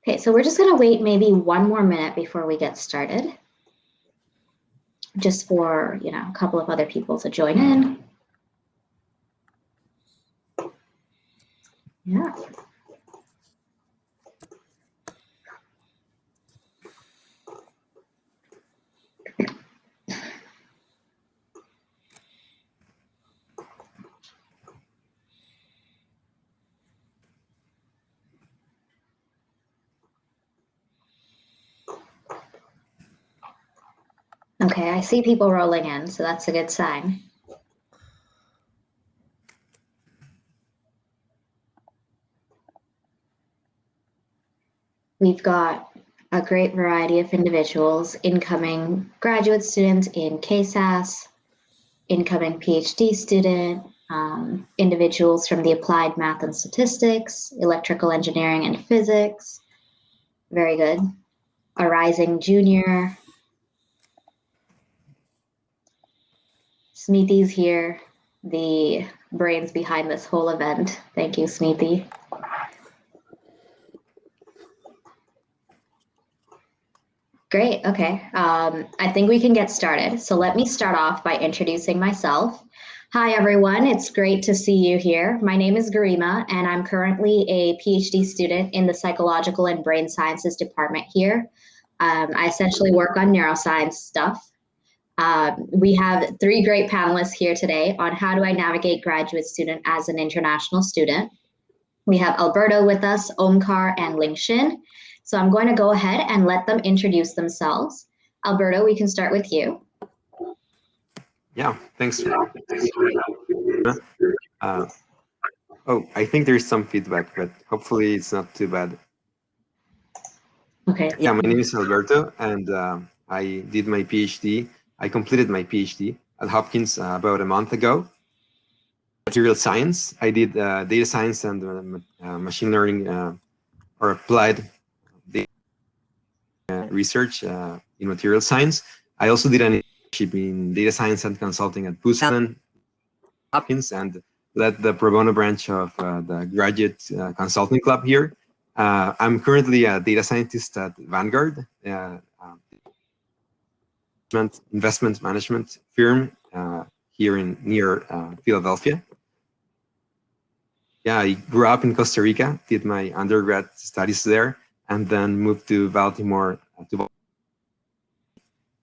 Okay, so we're just going to wait maybe one more minute before we get started, just for, a couple of other people to join in. Yeah. Okay, I see people rolling in, so that's a good sign. We've got a great variety of individuals, incoming graduate students in KSAS, incoming PhD student, individuals from the applied math and statistics, electrical engineering and physics. Very good. A rising junior. Smithi's here, the brains behind this whole event. Thank you, Smithi. Great, okay. I think we can get started. So let me start off by introducing myself. Hi, everyone. It's great to see you here. My name is Garima, and I'm currently a PhD student in the Psychological and Brain Sciences department here. I essentially work on neuroscience stuff. We have three great panelists here today on how do I navigate graduate student as an international student. We have Alberto with us, Omkar, and Lingxin. So I'm going to go ahead and let them introduce themselves. Alberto, we can start with you. Yeah, thanks. I think there's some feedback, but hopefully it's not too bad. Okay. Yeah, my name is Alberto, and I did my PhD. I completed my PhD at Hopkins about a month ago. Material science. I did data science and machine learning or applied data research in material science. I also did an internship in data science and consulting at Busan, Hopkins, and led the pro bono branch of the graduate consulting club here. I'm currently a data scientist at Vanguard, investment management firm here near Philadelphia. Yeah, I grew up in Costa Rica, did my undergrad studies there, and then moved to Baltimore.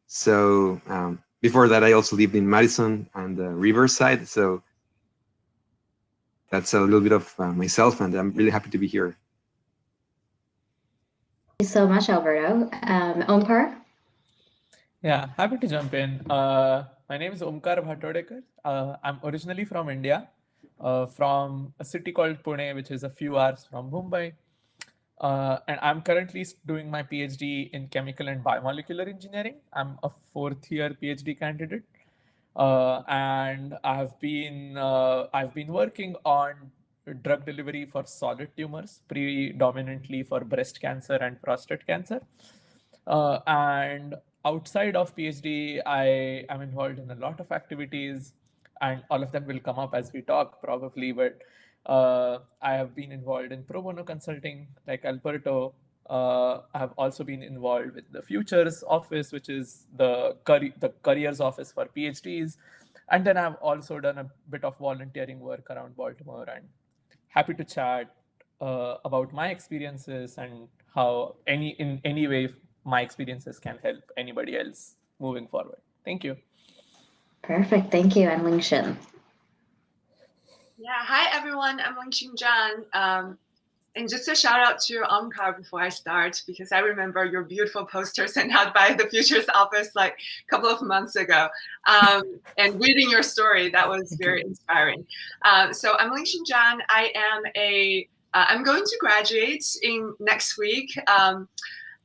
So before that, I also lived in Madison and Riverside. So that's a little bit of myself, and I'm really happy to be here. Thank you so much, Alberto. Omkar? Yeah, happy to jump in. My name is Omkar Bhatavdekar. I'm originally from India, from a city called Pune, which is a few hours from Mumbai. And I'm currently doing my PhD in chemical and biomolecular engineering. I'm a fourth year PhD candidate. And I've been working on drug delivery for solid tumors, predominantly for breast cancer and prostate cancer. And outside of PhD, I am involved in a lot of activities, and all of them will come up as we talk probably, but I have been involved in pro bono consulting like Alberto. I have also been involved with the Futures Office, which is the careers office for PhDs. And then I've also done a bit of volunteering work around Baltimore, and happy to chat about my experiences and how in any way my experiences can help anybody else moving forward. Thank you. Perfect. Thank you. And Lingxin. Yeah. Hi, everyone. I'm Lingxin Zhang. And just a shout out to Omkar before I start, because I remember your beautiful poster sent out by the Futures Office like a couple of months ago. And reading your story, that was very inspiring. So I'm Lingxin Zhang. I'm going to graduate in next week.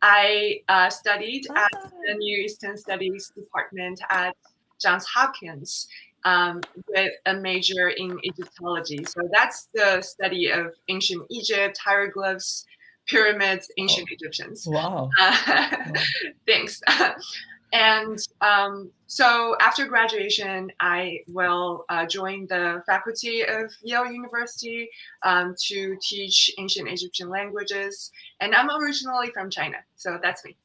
I studied at the Near Eastern Studies department at Johns Hopkins with a major in Egyptology. So that's the study of ancient Egypt, hieroglyphs, pyramids, ancient Egyptians. Wow. Thanks. And so after graduation, I will join the faculty of Yale University to teach ancient Egyptian languages. And I'm originally from China, so that's me.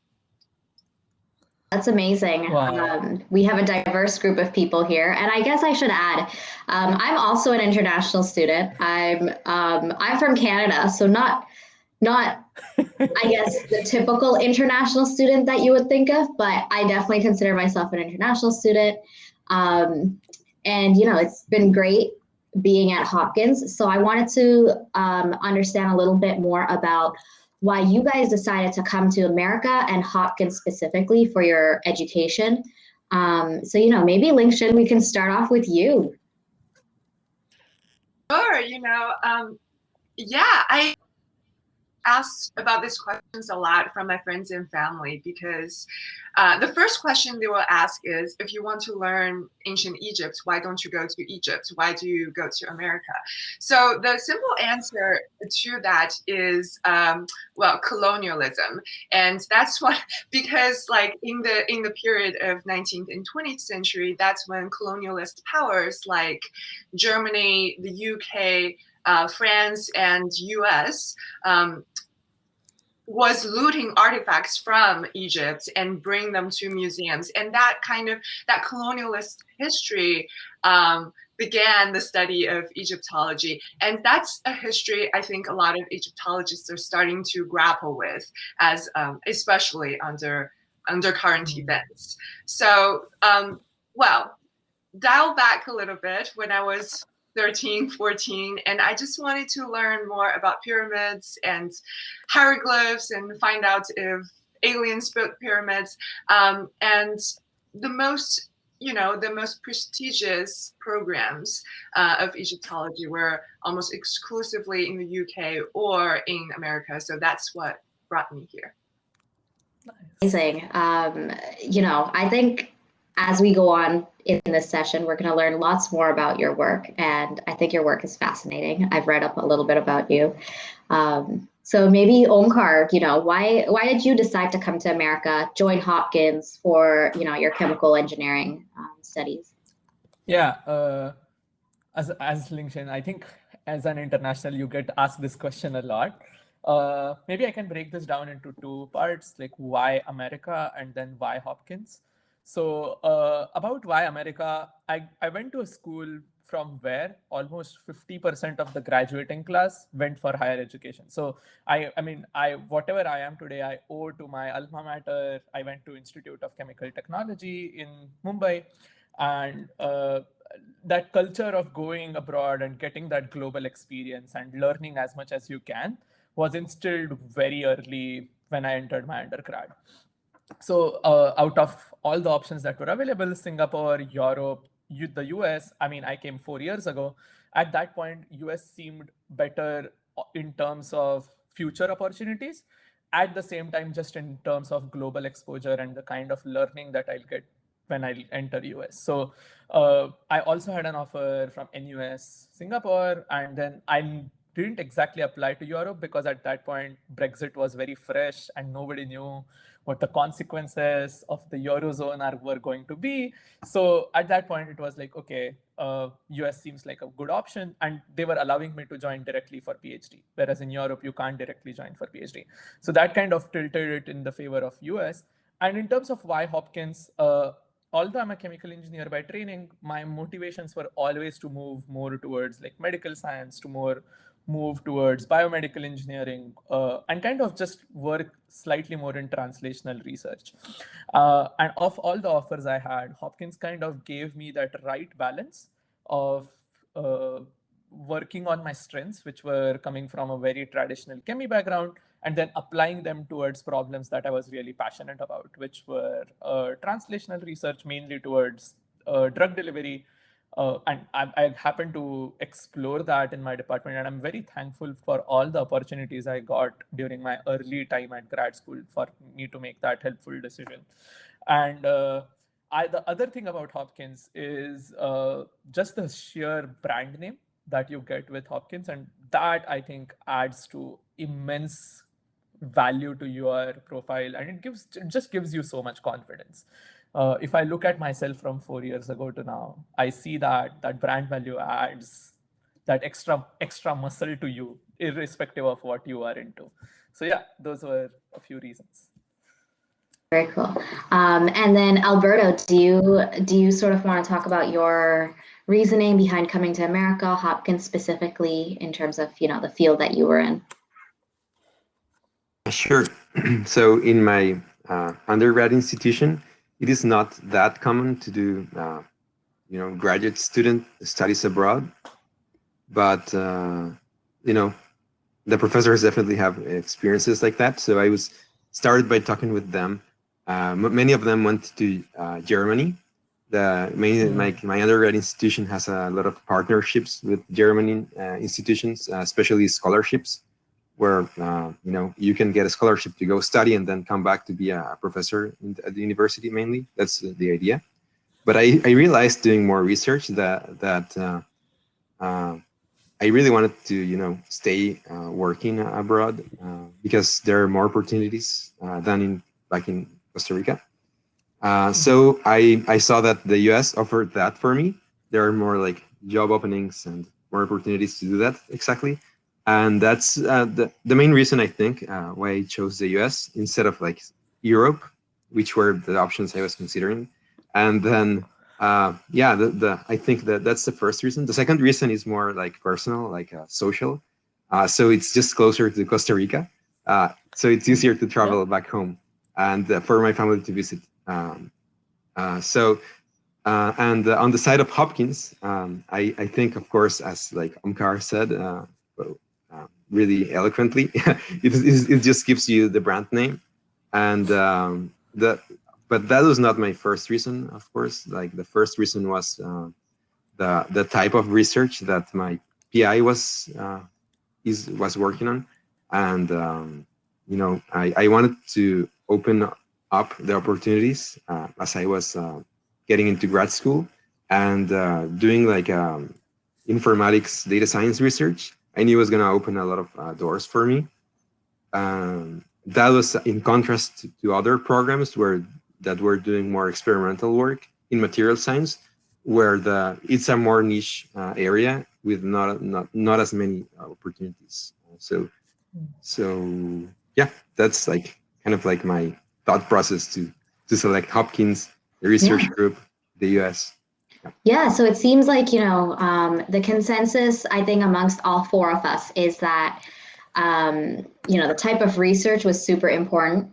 That's amazing. Wow. We have a diverse group of people here, and I guess I should add, I'm also an international student. I'm from Canada, so not I guess the typical international student that you would think of, but I definitely consider myself an international student. And it's been great being at Hopkins. So I wanted to understand a little bit more about why you guys decided to come to America and Hopkins specifically for your education. So maybe Lingxin, we can start off with you. Sure, I asked about these questions a lot from my friends and family because the first question they will ask is, if you want to learn ancient Egypt, why don't you go to Egypt? Why do you go to America? So the simple answer to that is, colonialism. And that's because like in the period of 19th and 20th century, that's when colonialist powers like Germany, the UK, France, and US was looting artifacts from Egypt and bring them to museums. And that colonialist history began the study of Egyptology. And that's a history I think a lot of Egyptologists are starting to grapple with, as especially under current events. So, dial back a little bit when I was 13, 14, and I just wanted to learn more about pyramids and hieroglyphs and find out if aliens built pyramids. And the most prestigious programs of Egyptology were almost exclusively in the UK or in America. So that's what brought me here. Amazing. I think as we go on in this session, we're going to learn lots more about your work, and I think your work is fascinating. I've read up a little bit about you. So maybe Omkar, why did you decide to come to America, join Hopkins for, your chemical engineering studies? Yeah, as Lingxin, I think as an international, you get asked this question a lot. Maybe I can break this down into two parts, like why America and then why Hopkins. So about why America, I went to a school from where almost 50% of the graduating class went for higher education. So I whatever I am today, I owe to my alma mater. I went to Institute of Chemical Technology in Mumbai, and that culture of going abroad and getting that global experience and learning as much as you can was instilled very early when I entered my undergrad. So out of all the options that were available, Singapore, Europe, the US, I came 4 years ago. At that point, US seemed better in terms of future opportunities. At the same time, just in terms of global exposure and the kind of learning that I'll get when I enter US. So I also had an offer from NUS Singapore, and then I didn't exactly apply to Europe because at that point, Brexit was very fresh and nobody knew what the consequences of the Eurozone were going to be. So at that point, it was like, okay, US seems like a good option. And they were allowing me to join directly for PhD, whereas in Europe, you can't directly join for PhD. So that kind of tilted it in the favor of US. And in terms of why Hopkins, although I'm a chemical engineer by training, my motivations were always to move more towards like medical science, to move towards biomedical engineering, and kind of just work slightly more in translational research. And of all the offers I had, Hopkins kind of gave me that right balance of working on my strengths, which were coming from a very traditional chemi background, and then applying them towards problems that I was really passionate about, which were translational research, mainly towards drug delivery. And I happen to explore that in my department, and I'm very thankful for all the opportunities I got during my early time at grad school for me to make that helpful decision. And the other thing about Hopkins is just the sheer brand name that you get with Hopkins, and that I think adds to immense value to your profile, and it just gives you so much confidence. if I look at myself from 4 years ago to now, I see that brand value adds that extra muscle to you, irrespective of what you are into. So yeah, those were a few reasons. Very cool. And then Alberto, do you sort of want to talk about your reasoning behind coming to America, Hopkins specifically, in terms of the field that you were in? Sure. So in my undergrad institution, it is not that common to do graduate student studies abroad, but the professors definitely have experiences like that. So I was started by talking with them. Many of them went to Germany. My undergrad institution has a lot of partnerships with German institutions, especially scholarships, where you can get a scholarship to go study and then come back to be a professor at the university. Mainly, that's the idea. But I realized doing more research that I really wanted to stay working abroad because there are more opportunities than back in Costa Rica. So I saw that the US offered that for me. There are more like job openings and more opportunities to do that exactly. And that's the main reason I think why I chose the US instead of like Europe, which were the options I was considering. And then I think that's the first reason. The second reason is more like personal, like social. So it's just closer to Costa Rica. So it's easier to travel back home and for my family to visit. And on the side of Hopkins, I think, of course, as like Omkar said, really eloquently, it just gives you the brand name, and but that was not my first reason. Of course, like the first reason was the type of research that my PI was working on, and I wanted to open up the opportunities as I was getting into grad school and doing like informatics data science research. I knew it was going to open a lot of doors for me. That was in contrast to other programs that were doing more experimental work in material science, where it's a more niche area with not as many opportunities. So yeah, that's like kind of like my thought process to select Hopkins, the research group, the US. Yeah, so it seems like, the consensus, I think, amongst all four of us is that, the type of research was super important.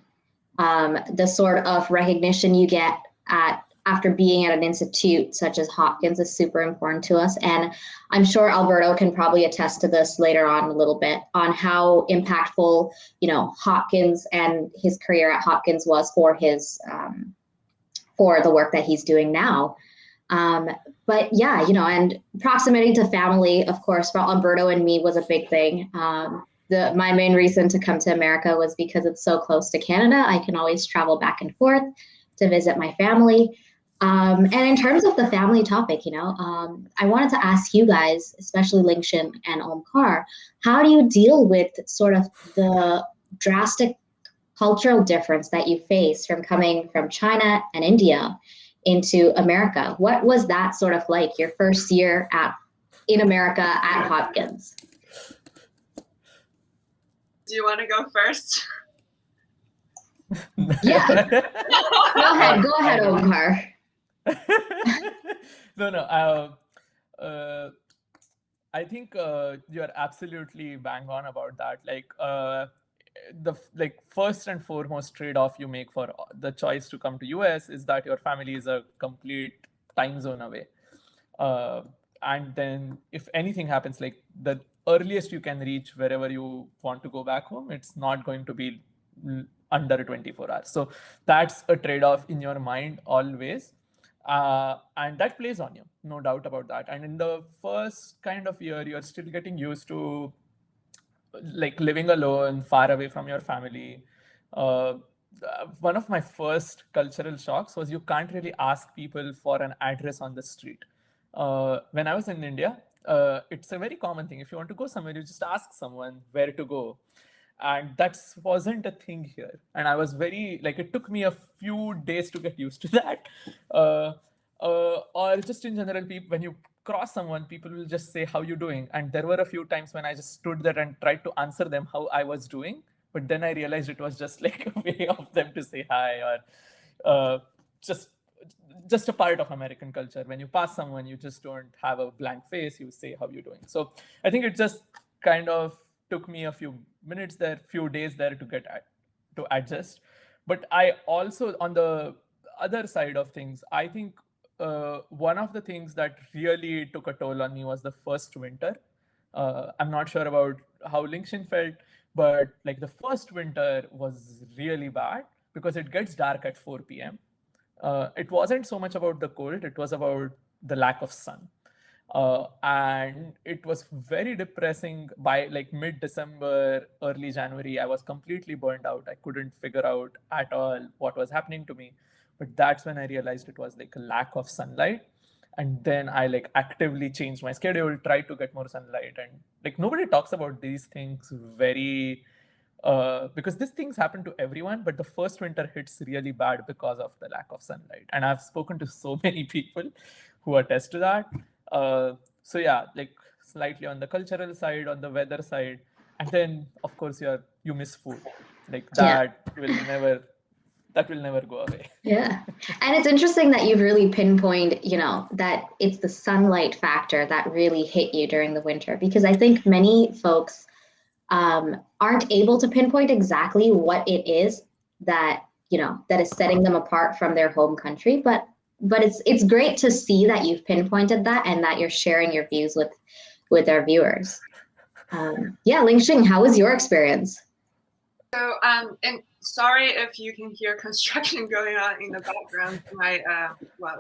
The sort of recognition you get after being at an institute such as Hopkins is super important to us. And I'm sure Alberto can probably attest to this later on a little bit on how impactful, Hopkins and his career at Hopkins was for his, for the work that he's doing now. But yeah, and proximity to family, of course, for Alberto and me was a big thing. My main reason to come to America was because it's so close to Canada. I can always travel back and forth to visit my family. And in terms of the family topic, I wanted to ask you guys, especially Lingxin and Omkar, how do you deal with sort of the drastic cultural difference that you face from coming from China and India into America? What was that sort of like, your first year in America at Hopkins? Do you want to go first? Yeah. Go ahead, Omkar. No. I think you are absolutely bang on about that. Like the first and foremost trade-off you make for the choice to come to US is that your family is a complete time zone away. And then if anything happens, like the earliest you can reach wherever you want to go back home, it's not going to be under 24 hours. So that's a trade-off in your mind always. And that plays on you, no doubt about that. And in the first kind of year, you're still getting used to like living alone, far away from your family. One of my first cultural shocks was you can't really ask people for an address on the street. When I was in India, it's a very common thing. If you want to go somewhere, you just ask someone where to go. And that wasn't a thing here. And I was very, like, it took me a few days to get used to that. Or just in general, people, when you cross someone, people will just say, how you doing? And there were a few times when I just stood there and tried to answer them how I was doing. But then I realized it was just like a way of them to say hi, or just a part of American culture. When you pass someone, you just don't have a blank face, you say how you doing. So I think it just kind of took me a few minutes there, few days there to adjust. But I also, on the other side of things, I think one of the things that really took a toll on me was the first winter. I'm not sure about how Lingxin felt, but like the first winter was really bad because it gets dark at 4 p.m. It wasn't so much about the cold, it was about the lack of sun. And it was very depressing. By like mid-December, early January, I was completely burned out. I couldn't figure out at all what was happening to me. But that's when I realized it was like a lack of sunlight. And then I like actively changed my schedule, tried to get more sunlight. And like nobody talks about these things very because these things happen to everyone, but the first winter hits really bad because of the lack of sunlight. And I've spoken to so many people who attest to that. So yeah, like slightly on the cultural side, on the weather side, and then of course you miss food. Like that will never go away. Yeah. And it's interesting that you've really pinpointed, that it's the sunlight factor that really hit you during the winter, because I think many folks aren't able to pinpoint exactly what it is that, that is setting them apart from their home country. But it's great to see that you've pinpointed that and that you're sharing your views with our viewers. Lingxin, how was your experience? So, and sorry if you can hear construction going on in the background.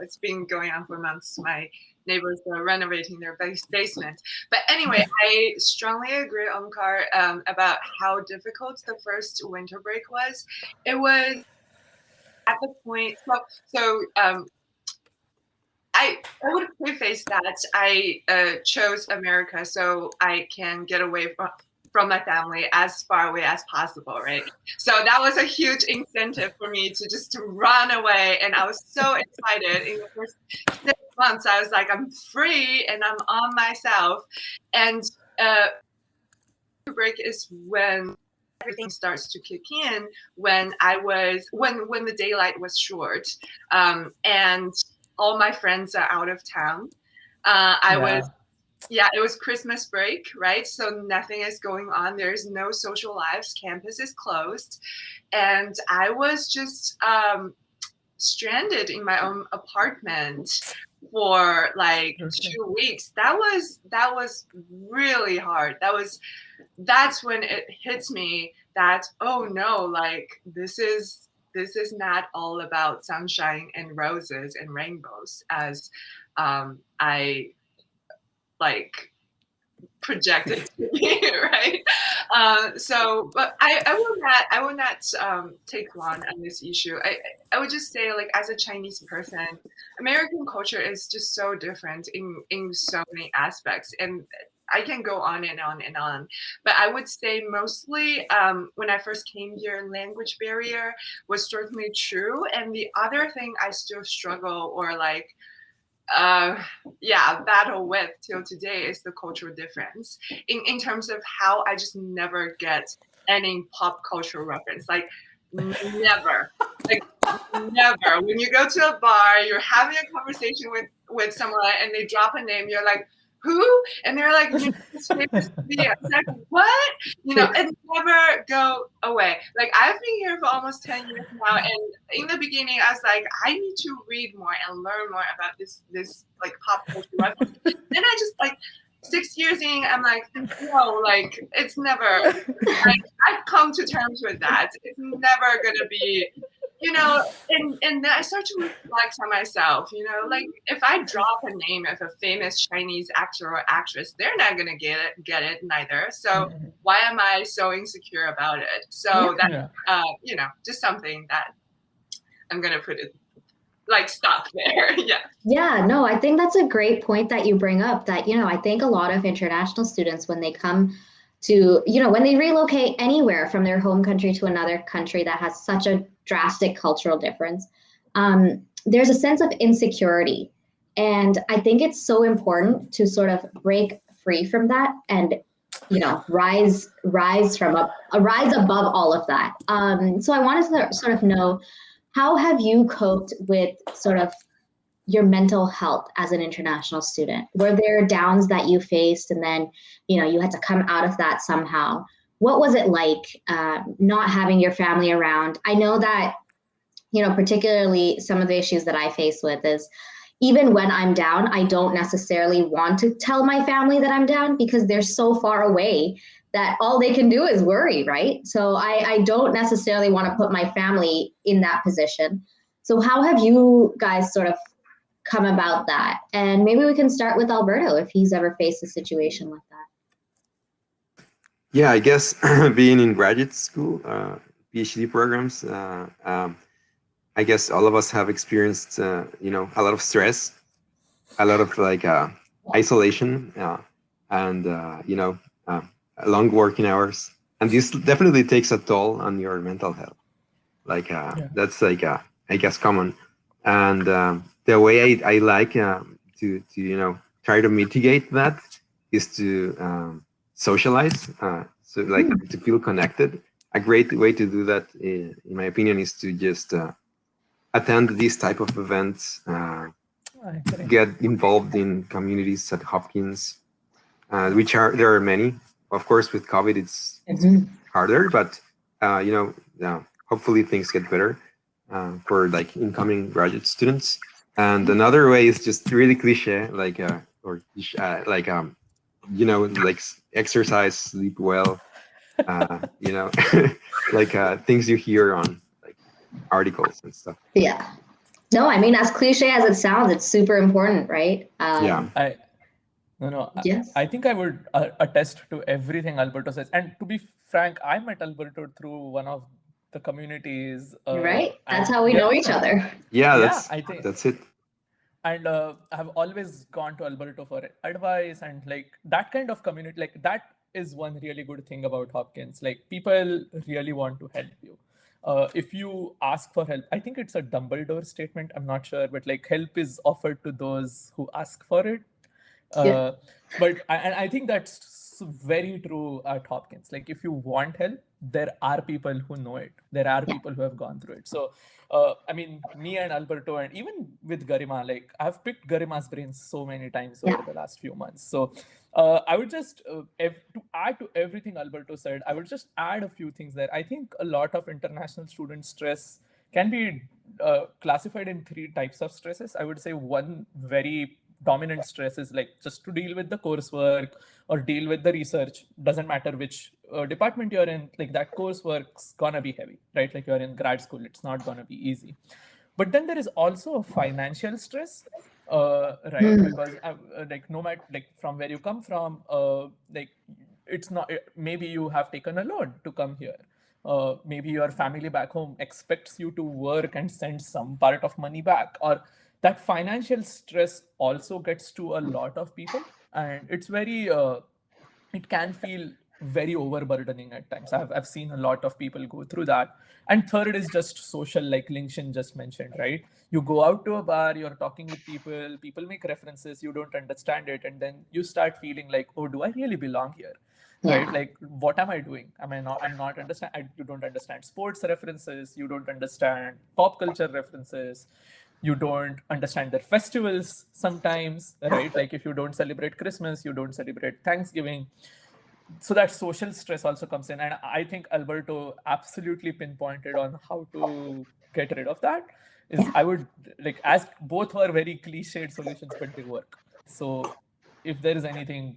It's been going on for months. My neighbors are renovating their basement. But anyway, I strongly agree, Omkar, about how difficult the first winter break was. It was at the point, I would preface that I chose America so I can get away from my family as far away as possible, right? So that was a huge incentive for me to run away. And I was so excited. In the first 6 months, I was like, I'm free and I'm on myself. And break is when everything starts to kick in, when the daylight was short, and all my friends are out of town. It was Christmas break, right? So nothing is going on. There's no social lives. Campus is closed. And I was just stranded in my own apartment for like 2 weeks. That was really hard. That's when it hits me that, oh no, like this is not all about sunshine and roses and rainbows as I like projected to be, right? But I will not take long on this issue. I would just say, like, as a Chinese person, American culture is just so different in so many aspects, and I can go on and on and on. But I would say mostly when I first came here, language barrier was certainly true, and the other thing I still struggle or like battle with till today is the cultural difference in terms of how I just never get any pop culture reference. Like never. When you go to a bar, you're having a conversation with someone and they drop a name, you're like, who? And they're like, it's like, what? And never go away. Like I've been here for almost 10 years now, and in the beginning I was like, I need to read more and learn more about this like pop culture reference. Then I just like 6 years in, I'm like, no, like it's never like I've come to terms with that. It's never gonna be, and then I start to reflect on myself, like if I drop a name of a famous Chinese actor or actress, they're not going to get it neither. So why am I so insecure about it? So just something that I'm going to put it like stop there. Yeah, no, I think that's a great point that you bring up that, I think a lot of international students, when they come to, when they relocate anywhere from their home country to another country that has such a drastic cultural difference, there's a sense of insecurity. And I think it's so important to sort of break free from that and, rise above all of that. So I wanted to sort of know, how have you coped with sort of your mental health as an international student? Were there downs that you faced and then, you had to come out of that somehow? What was it like not having your family around? I know that, particularly some of the issues that I face with is, even when I'm down, I don't necessarily want to tell my family that I'm down because they're so far away that all they can do is worry, right? So I don't necessarily want to put my family in that position. So how have you guys sort of come about that? And maybe we can start with Alberto if he's ever faced a situation like that. Yeah, I guess being in graduate school, PhD programs, I guess all of us have experienced, a lot of stress, a lot of isolation, and long working hours, and this definitely takes a toll on your mental health. That's I guess common, and the way I like to try to mitigate that is to socialize, so to feel connected. A great way to do that, in my opinion, is to just attend these type of events, get involved in communities at Hopkins, there are many. Of course, with COVID, it's harder, but hopefully things get better for incoming graduate students. And another way is just really cliche, exercise, sleep well, things you hear on articles and stuff. Yeah. No, I mean, as cliche as it sounds, it's super important, right? Yes. I think I would attest to everything Alberto says. And to be frank, I met Alberto through one of the communities. Right? That's how we know each other. Yeah, I think that's it. And I've always gone to Alberto for advice and that kind of community. That is one really good thing about Hopkins. People really want to help you. If you ask for help, I think it's a Dumbledore statement. I'm not sure, but help is offered to those who ask for it. But I think that's very true at Hopkins. If you want help, there are people who know it. There are people who have gone through it. So, I mean, me and Alberto, and even with Garima, I've picked Garima's brains so many times over the last few months. So, I would just, to add to everything Alberto said, I would just add a few things there. I think a lot of international student stress can be classified in 3 types of stresses. I would say one very dominant stress is just to deal with the coursework or deal with the research. Doesn't matter which department you're in, that coursework's gonna be heavy, right? You're in grad school, it's not gonna be easy. But then there is also a financial stress, right? Because no matter from where you come from, it's not, maybe you have taken a loan to come here. Maybe your family back home expects you to work and send some part of money back, or that financial stress also gets to a lot of people, and it's very, it can feel very overburdening at times. I've seen a lot of people go through that. And third is just social, like Lingxin just mentioned, right? You go out to a bar, you're talking with people, people make references, you don't understand it, and then you start feeling oh, do I really belong here? Right? What am I doing? I'm not understand. You don't understand sports references, you don't understand pop culture references, you don't understand their festivals sometimes, right? If you don't celebrate Christmas, you don't celebrate Thanksgiving. So that social stress also comes in. And I think Alberto absolutely pinpointed on how to get rid of that. I would as both were very cliched solutions, but they work. So if there is anything,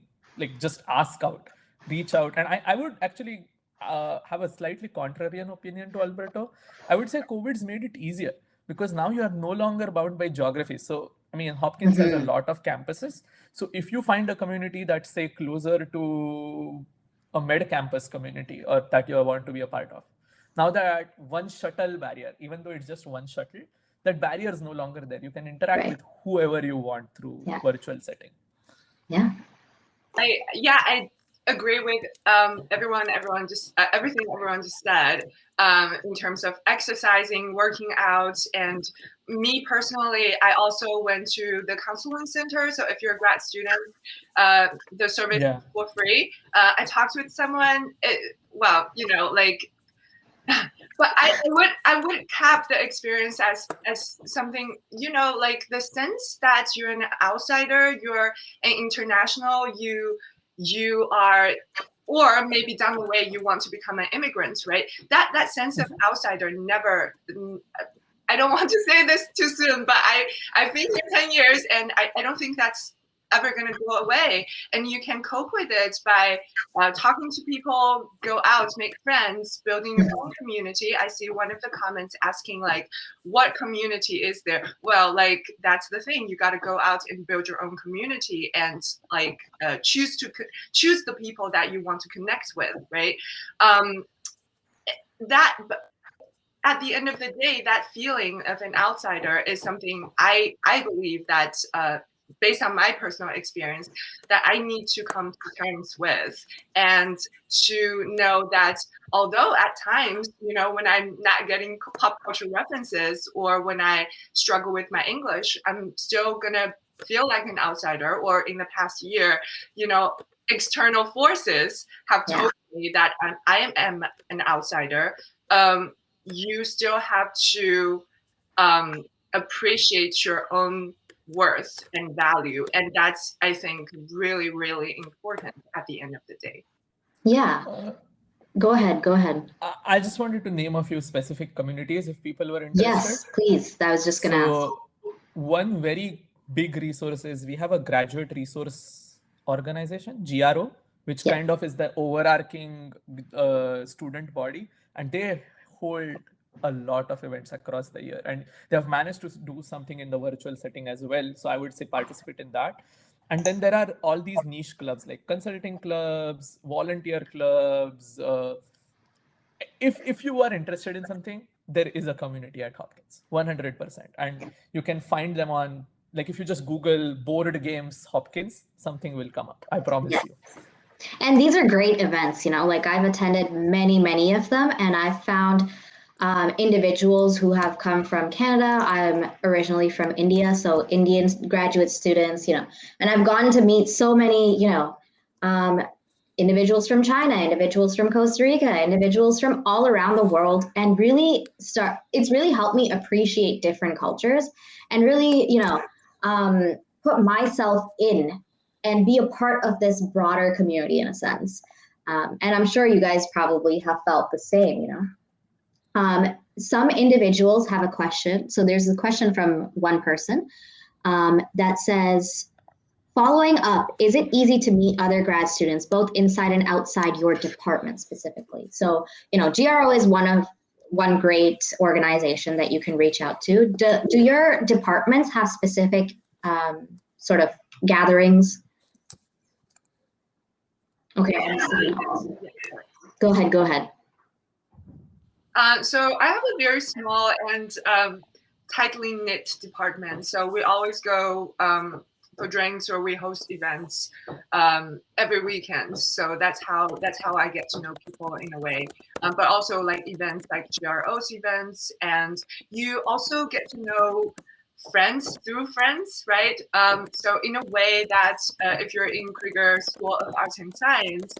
just ask out, reach out. And I would actually have a slightly contrarian opinion to Alberto. I would say COVID's made it easier, because now you are no longer bound by geography. So, I mean, Hopkins has a lot of campuses. So if you find a community that's, say, closer to a med campus community, or that you want to be a part of, now that one shuttle barrier, even though it's just one shuttle, that barrier is no longer there. You can interact with whoever you want through virtual setting. Yeah. agree with everyone just everything everyone just said in terms of exercising, working out, and me personally, I also went to the counseling center. So if you're a grad student, the service is for free. I talked with someone. Well, you know, like. But I would cap the experience as something, you know, like the sense that you're an outsider, you're an international, you are, or maybe down the way you want to become an immigrant, right? That sense of outsider never. I don't want to say this too soon, but I've been here 10 years, and I don't think that's ever going to go away. And you can cope with it by talking to people, go out, make friends, building your own community. I see one of the comments asking, like, what community is there? Well, like, that's the thing. You got to go out and build your own community and, like, choose the people that you want to connect with, right? At the end of the day, that feeling of an outsider is something I believe that based on my personal experience, that I need to come to terms with, and to know that although at times, you know, when I'm not getting pop culture references or when I struggle with my English, I'm still gonna feel like an outsider. Or in the past year, you know, external forces have told me that I am an outsider. You still have to appreciate your own worth and value, and that's, I think, really, really important at the end of the day. Yeah. Go ahead. I just wanted to name a few specific communities if people were interested. Yes, please. I was just going to ask. One very big resource is we have a graduate resource organization, GRO, which kind of is the overarching student body, and they hold a lot of events across the year, and they have managed to do something in the virtual setting as well. So I would say participate in that. And then there are all these niche clubs like consulting clubs, volunteer clubs. If you are interested in something, there is a community at Hopkins, 100%. And you can find them on, like, if you just Google board games Hopkins, something will come up. I promise you. And these are great events, you know, like I've attended many of them, and I've found individuals who have come from Canada. I'm originally from India, so Indian graduate students, you know, and I've gotten to meet so many, you know, individuals from China, individuals from Costa Rica, individuals from all around the world, and it's really helped me appreciate different cultures and really, you know, put myself in and be a part of this broader community in a sense. And I'm sure you guys probably have felt the same, you know. Some individuals have a question. So there's a question from one person that says, following up, is it easy to meet other grad students, both inside and outside your department specifically? So, you know, GRO is one great organization that you can reach out to. Do your departments have specific sort of gatherings? Okay. Go ahead. So I have a very small and tightly knit department. So we always go for drinks, or we host events every weekend. So that's how I get to know people in a way. But also like events like GRO's events, and you also get to know friends through friends, right? So in a way that if you're in Krieger School of Arts and Science,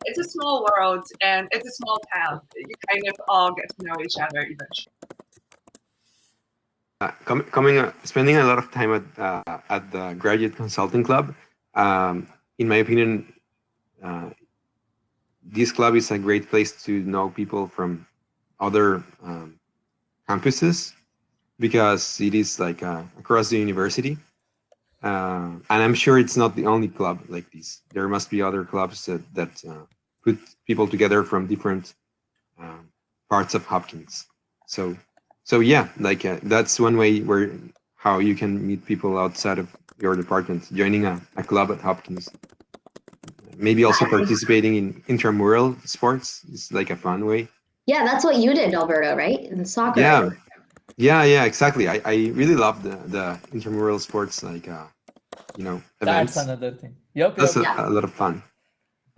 it's a small world and it's a small town. You kind of all get to know each other eventually. Spending a lot of time at the Graduate Consulting Club, in my opinion, this club is a great place to know people from other campuses, because it is like across the university. And I'm sure it's not the only club like this. There must be other clubs that put people together from different parts of Hopkins. So yeah, like that's one way how you can meet people outside of your department, joining a club at Hopkins. Maybe also participating in intramural sports is like a fun way. Yeah, that's what you did, Alberto, right? In soccer. Yeah, exactly. I really love the intramural sports, like you know, events. That's another thing. Yep. That's a lot of fun.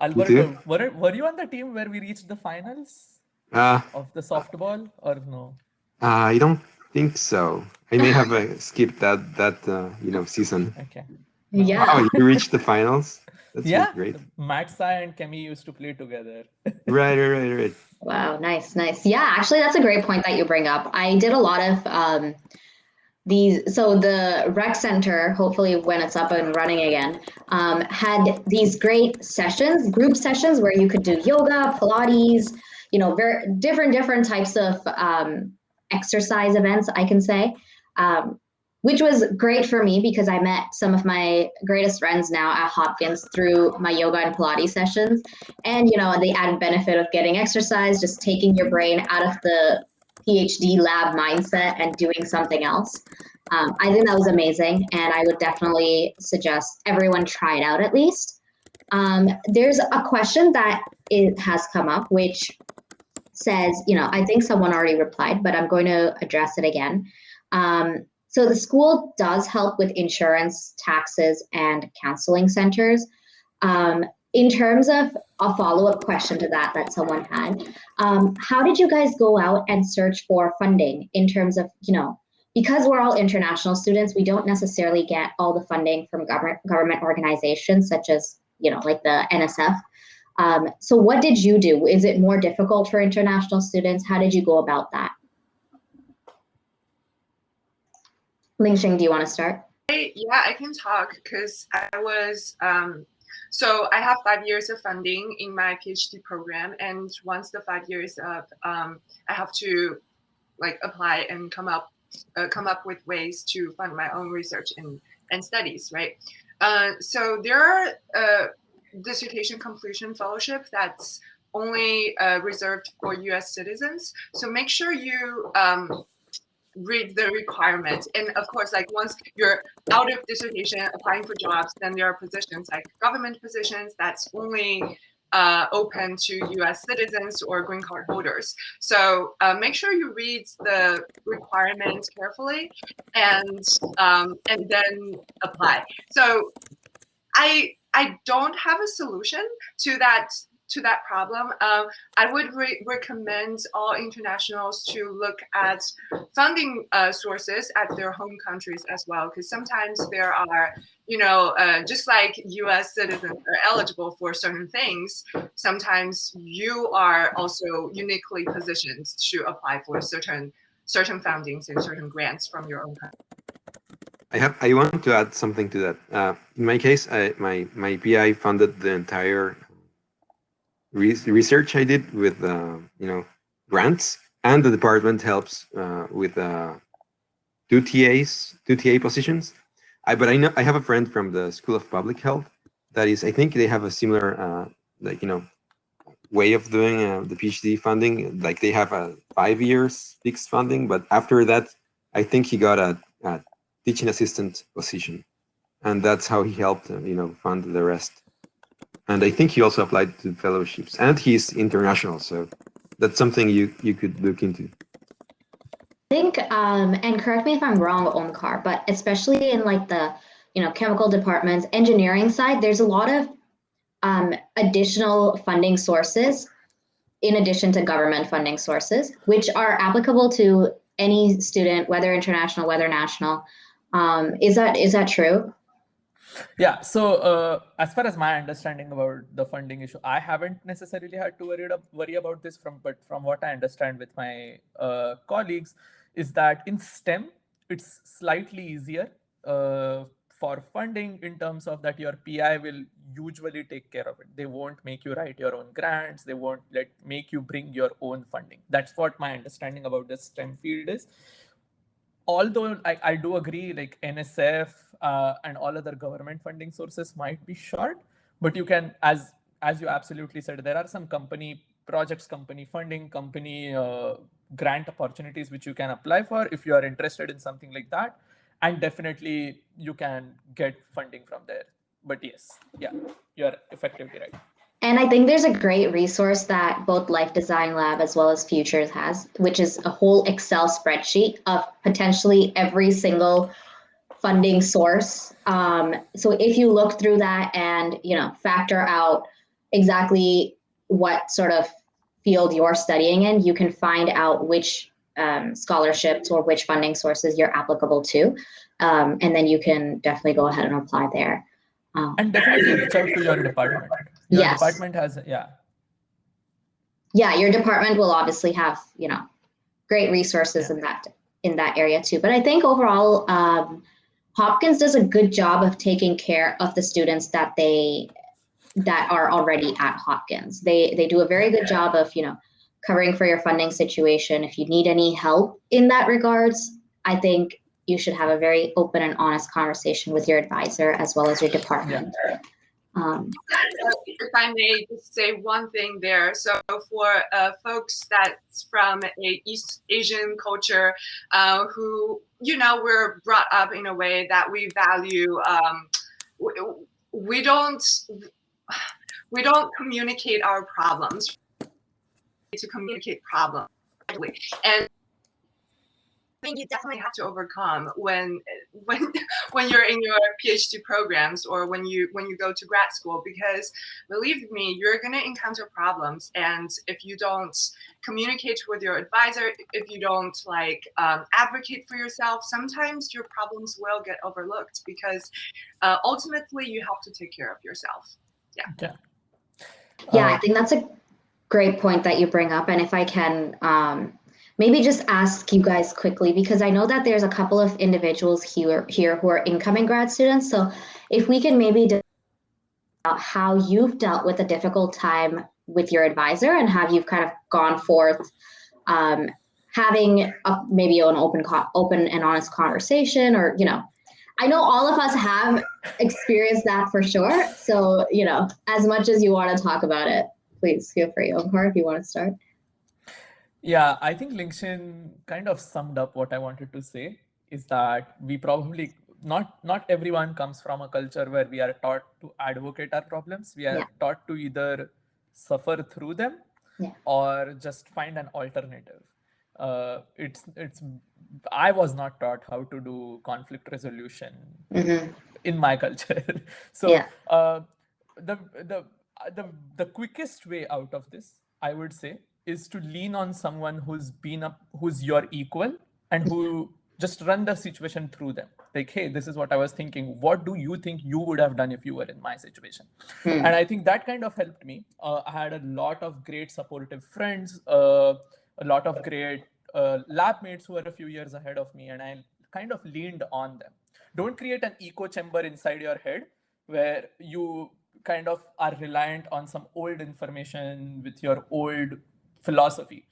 Alberto, were you on the team where we reached the finals of the softball or no? I don't think so. I may have skipped that season. Okay. Yeah. Wow, you reached the finals. That's Yeah, great. Matt, Sai, and Kemi used to play together. Right. Wow, nice. Yeah, actually, that's a great point that you bring up. I did a lot of so the rec center, hopefully when it's up and running again, had these great sessions, group sessions where you could do yoga, Pilates, very different types of exercise events, I can say, which was great for me because I met some of my greatest friends now at Hopkins through my yoga and Pilates sessions. And, the added benefit of getting exercise, just taking your brain out of the PhD lab mindset and doing something else. I think that was amazing, and I would definitely suggest everyone try it out at least. There's a question that has come up, which says, I think someone already replied, but I'm going to address it again. So the school does help with insurance, taxes, and counseling centers. In terms of a follow-up question to that someone had, how did you guys go out and search for funding in terms of, because we're all international students, we don't necessarily get all the funding from government organizations such as, like the NSF. So what did you do? Is it more difficult for international students? How did you go about that? Lingxin, do you want to start? Yeah, I can talk because I was, so I have 5 years of funding in my PhD program. And once the 5 years up, I have to apply and come up with ways to fund my own research and studies, right? So there are dissertation completion fellowship that's only reserved for US citizens. So make sure you read the requirements. And of course, once you're out of dissertation, applying for jobs, then there are positions like government positions that's only open to US citizens or green card holders. So make sure you read the requirements carefully and then apply. So I don't have a solution to that problem. I would recommend all internationals to look at funding sources at their home countries as well, because sometimes there are, just like US citizens are eligible for certain things, sometimes you are also uniquely positioned to apply for certain fundings and certain grants from your own country. I want to add something to that. In my case, my PI funded the entire research I did with grants, and the department helps with 2 TA positions. But I know I have a friend from the School of Public Health that is, I think they have a similar way of doing the PhD funding. Like they have a 5 years fixed funding, but after that, I think he got a teaching assistant position, and that's how he helped fund the rest. And I think he also applied to fellowships, and he's international, so that's something you could look into. I think, and correct me if I'm wrong, Omkar, but especially in the chemical departments, engineering side, there's a lot of additional funding sources in addition to government funding sources, which are applicable to any student, whether international, whether national. Is that true? Yeah, so as far as my understanding about the funding issue, I haven't necessarily had to worry about this but from what I understand with my colleagues is that in STEM, it's slightly easier for funding in terms of that your PI will usually take care of it. They won't make you write your own grants. They won't make you bring your own funding. That's what my understanding about the STEM field is. Although I do agree, NSF and all other government funding sources might be short, but you can, as you absolutely said, there are some company projects, company funding, company grant opportunities which you can apply for if you are interested in something like that, and definitely you can get funding from there. But yes, yeah, you're effectively right. And I think there's a great resource that both Life Design Lab as well as Futures has, which is a whole Excel spreadsheet of potentially every single funding source. So if you look through that and factor out exactly what sort of field you're studying in, you can find out which scholarships or which funding sources you're applicable to. And then you can definitely go ahead and apply there. And definitely reach out to your department. Your Yes. department has, yeah. Yeah, your department will obviously have, you know, great resources in that area too. But I think overall, Hopkins does a good job of taking care of the students that are already at Hopkins. They do a very good job of, you know, covering for your funding situation. If you need any help in that regards, I think you should have a very open and honest conversation with your advisor as well as your department. If I may just say one thing there. So for folks that's from a East Asian culture who, you know, were brought up in a way that we value, we don't communicate our problems, to communicate problems. And I think you definitely have to overcome when you're in your PhD programs or when you go to grad school, because believe me, you're going to encounter problems, and if you don't communicate with your advisor, if you don't advocate for yourself, sometimes your problems will get overlooked because ultimately you have to take care of yourself. Yeah, I think that's a great point that you bring up. And if I can maybe just ask you guys quickly, because I know that there's a couple of individuals here who are incoming grad students. So if we can maybe discuss about how you've dealt with a difficult time with your advisor and how you've kind of gone forth having maybe an open and honest conversation, or, you know, I know all of us have experienced that for sure. So, you know, as much as you want to talk about it, please feel free. Omkar, if you want to start. Yeah, I think Lingxin kind of summed up what I wanted to say, is that we probably, not everyone comes from a culture where we are taught to advocate our problems. We are taught to either suffer through them or just find an alternative. I was not taught how to do conflict resolution in my culture. So the quickest way out of this, I would say, is to lean on someone who's your equal and who just run the situation through them. Like, hey, this is what I was thinking. What do you think you would have done if you were in my situation? And I think that kind of helped me. I had a lot of great supportive friends, a lot of great lab mates who were a few years ahead of me, and I kind of leaned on them. Don't create an echo chamber inside your head where you kind of are reliant on some old information with your old philosophy.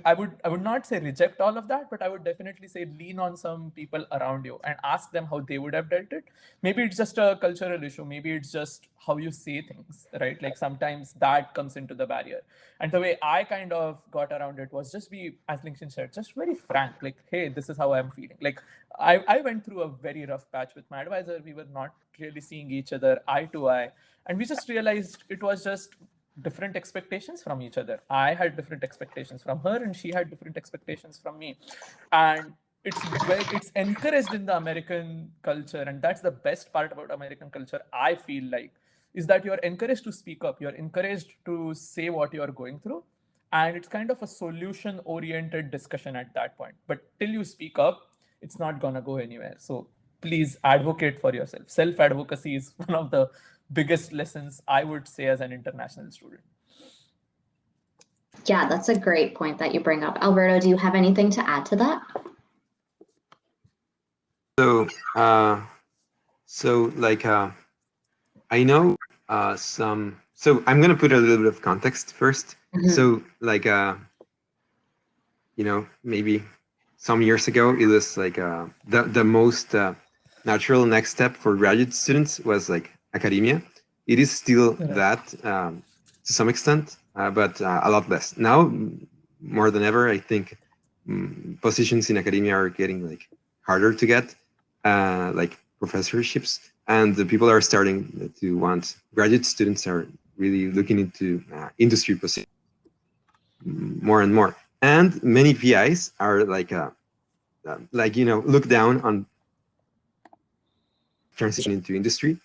I would not say reject all of that, but I would definitely say lean on some people around you and ask them how they would have dealt it. Maybe it's just a cultural issue. Maybe it's just how you say things, right? Like sometimes that comes into the barrier. And the way I kind of got around it was just be, as Lingxin said, just very frank. Like, hey, this is how I'm feeling. Like I went through a very rough patch with my advisor. We were not really seeing each other eye to eye. And we just realized it was just different expectations from each other. I had different expectations from her and she had different expectations from me. And it's encouraged in the American culture. And that's the best part about American culture, I feel like, is that you're encouraged to speak up. You're encouraged to say what you're going through. And it's kind of a solution-oriented discussion at that point. But till you speak up, it's not going to go anywhere. So please advocate for yourself. Self-advocacy is one of the biggest lessons, I would say, as an international student. Yeah, that's a great point that you bring up. Alberto, do you have anything to add to that? So I know some. So I'm gonna put a little bit of context first. So maybe some years ago, it was the most natural next step for graduate students was academia. It is still that to some extent, but a lot less now. More than ever, I think positions in academia are getting harder to get, professorships, and the people are starting to want. Graduate students are really looking into industry positions more and more, and many PIs are look down on transition into industry,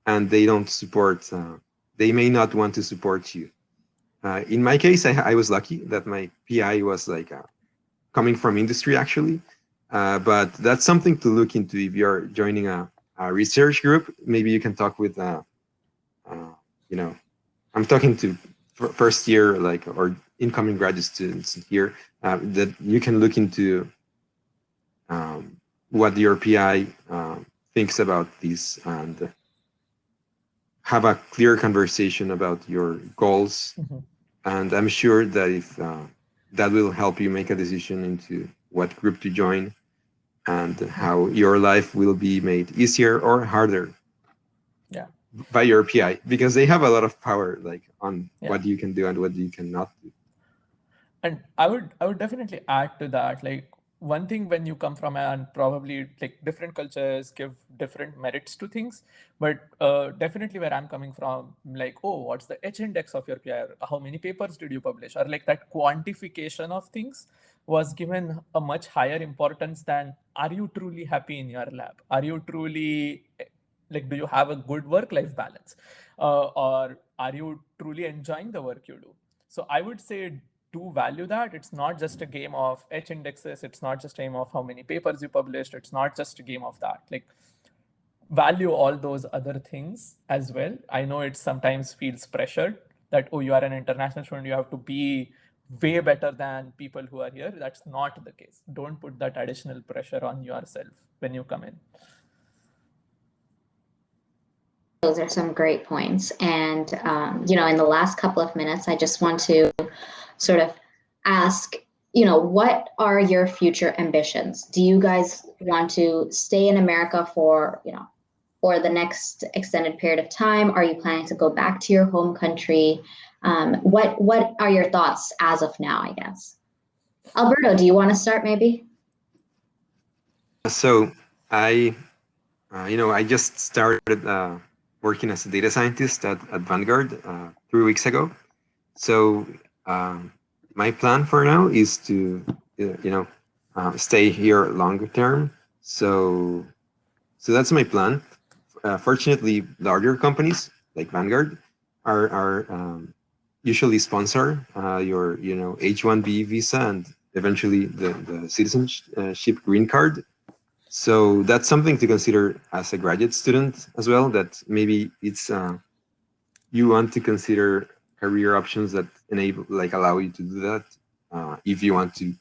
and they don't support they may not want to support you. In my case, I was lucky that my PI was like coming from industry actually, but that's something to look into if you're joining a research group. Maybe you can talk with, you know, I'm talking to first year like or incoming graduate students here that you can look into what your PI thinks about this and have a clear conversation about your goals. Mm-hmm. And I'm sure that if that will help you make a decision into what group to join and how your life will be made easier or harder by your PI, because they have a lot of power like on what you can do and what you cannot do. And I would definitely add to that, like one thing when you come from and probably like different cultures give different merits to things, but definitely where I'm coming from, like, oh, what's the H index of your PI? How many papers did you publish? Or like that quantification of things was given a much higher importance than are you truly happy in your lab? Are you truly like, do you have a good work-life balance? Or are you truly enjoying the work you do? So I would say to value that. It's not just a game of H indexes. It's not just a game of how many papers you published. It's not just a game of that. Like value all those other things as well. I know it sometimes feels pressured that, oh, you are an international student, you have to be way better than people who are here. That's not the case. Don't put that additional pressure on yourself when you come in. Those are some great points. And, you know, in the last couple of minutes, I just want to sort of ask, you know, what are your future ambitions? Do you guys want to stay in America for, you know, for the next extended period of time? Are you planning to go back to your home country? What are your thoughts as of now, I guess? Alberto, do you want to start maybe? So I, you know, I just started working as a data scientist at Vanguard 3 weeks ago. So my plan for now is to, you know, stay here longer term. So that's my plan. Fortunately, larger companies like Vanguard are usually sponsor your, you know, H-1B visa and eventually the citizenship green card. So that's something to consider as a graduate student as well, that maybe it's you want to consider career options that enable, like allow you to do that if you want to,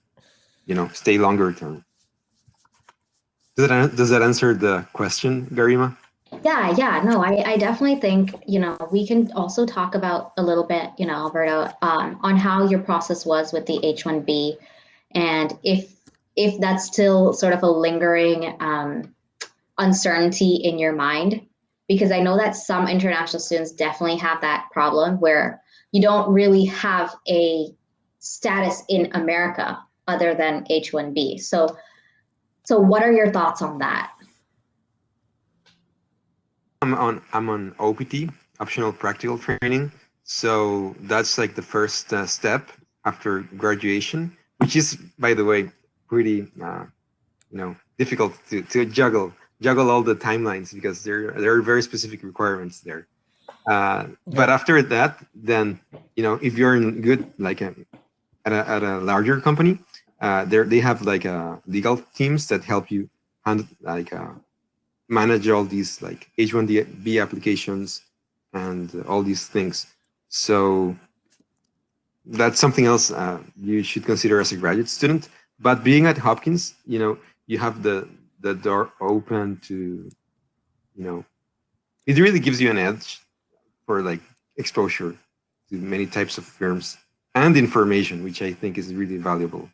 you know, stay longer term. Does that answer the question, Garima? Yeah, no, I definitely think, you know, we can also talk about a little bit, you know, Alberto, on how your process was with the H-1B and if that's still sort of a lingering uncertainty in your mind, because I know that some international students definitely have that problem where you don't really have a status in America other than H-1B. So what are your thoughts on that? I'm on OPT, optional practical training. So that's like the first step after graduation, which is, by the way, pretty you know, difficult to juggle all the timelines because there are very specific requirements there. But after that, then, you know, if you're in good like at a larger company, they have like legal teams that help you handle like manage all these like H-1B applications and all these things. So that's something else you should consider as a graduate student. But being at Hopkins, you know, you have the door open to, you know, it really gives you an edge for like exposure to many types of firms and information, which I think is really valuable.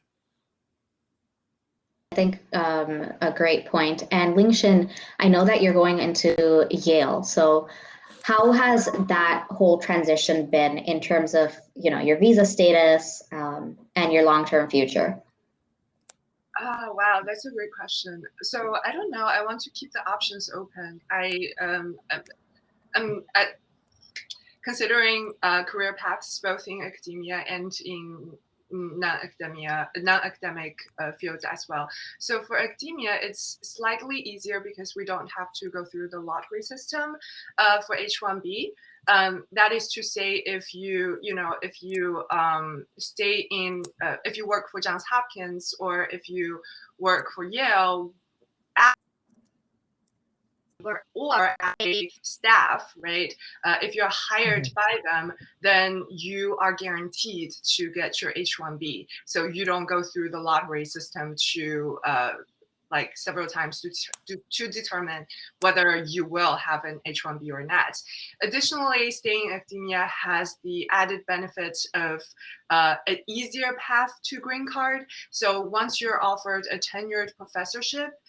I think a great point. And Lingxin, I know that you're going into Yale. So how has that whole transition been in terms of, you know, your visa status and your long-term future? Oh, wow, that's a great question. So I don't know. I want to keep the options open. I'm considering career paths both in academia and in non-academic fields as well. So for academia, it's slightly easier because we don't have to go through the lottery system for H-1B. That is to say, if you stay in, if you work for Johns Hopkins or if you work for Yale, or a staff, right? If you're hired by them, then you are guaranteed to get your H-1B. So you don't go through the lottery system to like several times to determine whether you will have an H-1B or not. Additionally, staying in academia has the added benefit of an easier path to green card. So once you're offered a tenured professorship,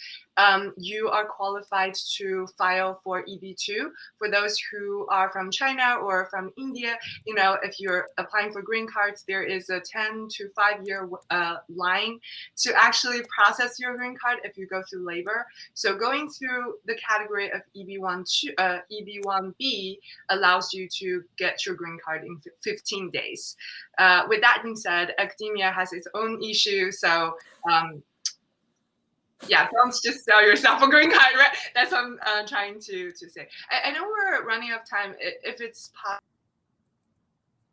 you are qualified to file for EB2. For those who are from China or from India, if you're applying for green cards, there is a 10 to 5 year line to actually process your green card if you go through labor. So going through the category of EB1B allows you to get your green card in 15 days. With that being said, academia has its own issues. So yeah, don't just sell yourself a green card, right? That's what I'm trying to say. I know we're running out of time. If it's possible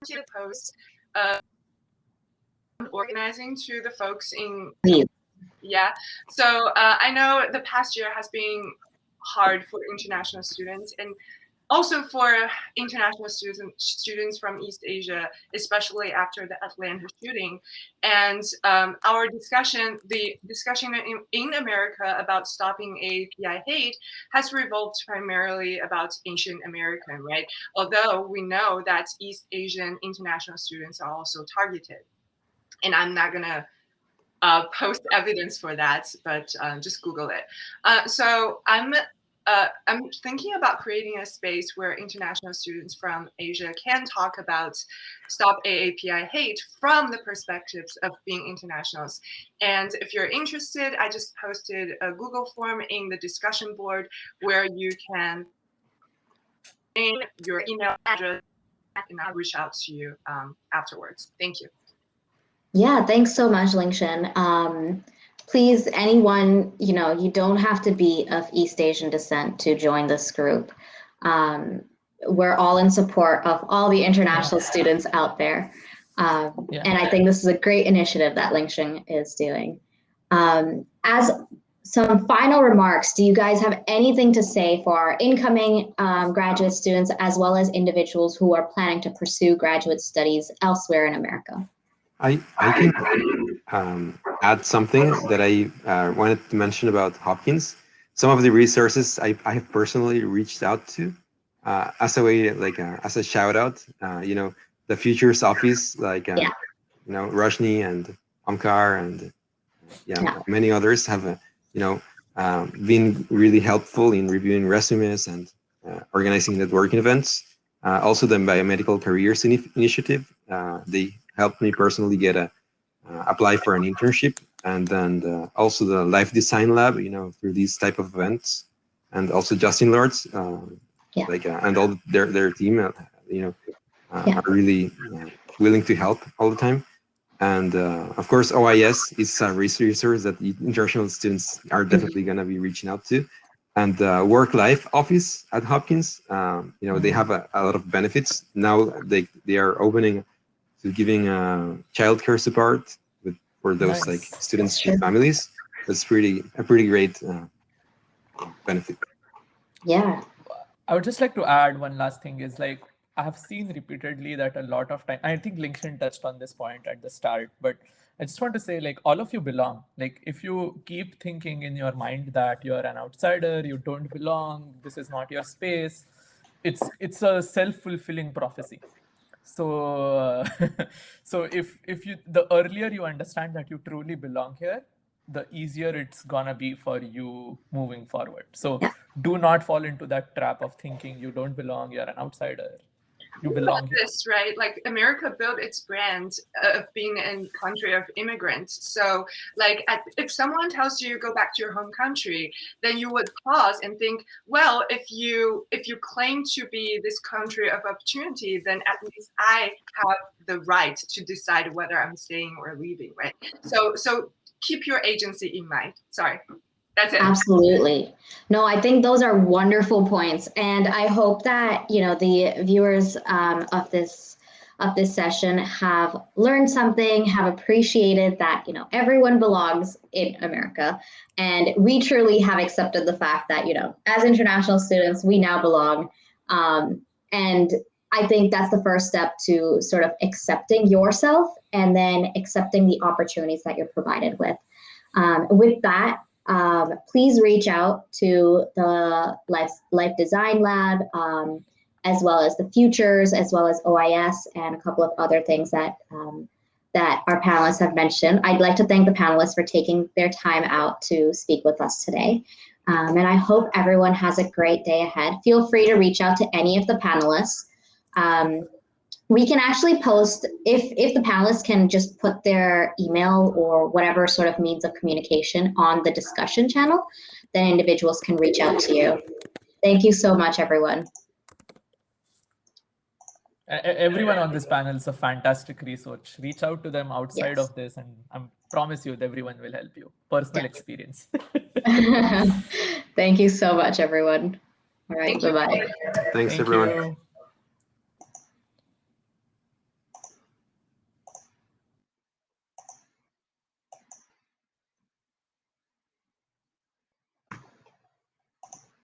to post organizing to the folks in, yeah. So I know the past year has been hard for international students and also for international students from East Asia, especially after the Atlanta shooting. And our discussion, the discussion in America about stopping AAPI hate has revolved primarily about Asian American, right? Although we know that East Asian international students are also targeted. And I'm not gonna post evidence for that, but just Google it. So I'm thinking about creating a space where international students from Asia can talk about Stop AAPI Hate from the perspectives of being internationals. And if you're interested, I just posted a Google form in the discussion board where you can name your email address and I'll reach out to you afterwards. Thank you. Yeah, thanks so much, Lingxin. Please, anyone, you don't have to be of East Asian descent to join this group. We're all in support of all the international students out there. And I think this is a great initiative that Lingxin is doing. As some final remarks, do you guys have anything to say for our incoming graduate students as well as individuals who are planning to pursue graduate studies elsewhere in America? I can add something that I wanted to mention about Hopkins. Some of the resources I have personally reached out to as a way, like as a shout out. The Futures Office, like Roshni and Omkar and many others have been really helpful in reviewing resumes and organizing networking events. Also, the Biomedical Careers Initiative, they helped me personally get apply for an internship, and then also the Life Design Lab, through these type of events, and also Justin Lords, and all their team, are really willing to help all the time. And of course, OIS is a resource that international students are definitely going to be reaching out to. And Work-Life Office at Hopkins, they have a lot of benefits. Now they are opening to giving childcare support for those like students with families. That's a pretty great benefit. Yeah. I would just like to add one last thing is like, I have seen repeatedly that a lot of time, I think Lingxin touched on this point at the start, but I just want to say, like, all of you belong. Like, if you keep thinking in your mind that you're an outsider, you don't belong, this is not your space, it's a self-fulfilling prophecy. So, so if you, the earlier you understand that you truly belong here, the easier it's gonna be for you moving forward. So do not fall into that trap of thinking you don't belong, you're an outsider. You belong here. This, right? Like America built its brand of being a country of immigrants. So like if someone tells you go back to your home country, then you would pause and think, well, if you claim to be this country of opportunity, then at least I have the right to decide whether I'm staying or leaving, right? So keep your agency in mind. Sorry. That's it. Absolutely. No, I think those are wonderful points, and I hope that the viewers of this session have learned something, have appreciated that everyone belongs in America, and we truly have accepted the fact that as international students we now belong, and I think that's the first step to sort of accepting yourself and then accepting the opportunities that you're provided with. With that, please reach out to the Life Design Lab, as well as the Futures, as well as OIS, and a couple of other things that that our panelists have mentioned. I'd like to thank the panelists for taking their time out to speak with us today. And I hope everyone has a great day ahead. Feel free to reach out to any of the panelists. We can actually post, if the panelists can just put their email or whatever sort of means of communication on the discussion channel, then individuals can reach out to you. Thank you so much, everyone. Everyone on this panel is a fantastic research. Reach out to them outside of this, and I promise you that everyone will help you. Personal experience. Thank you so much, everyone. All right, bye-bye. Thanks, everyone. You.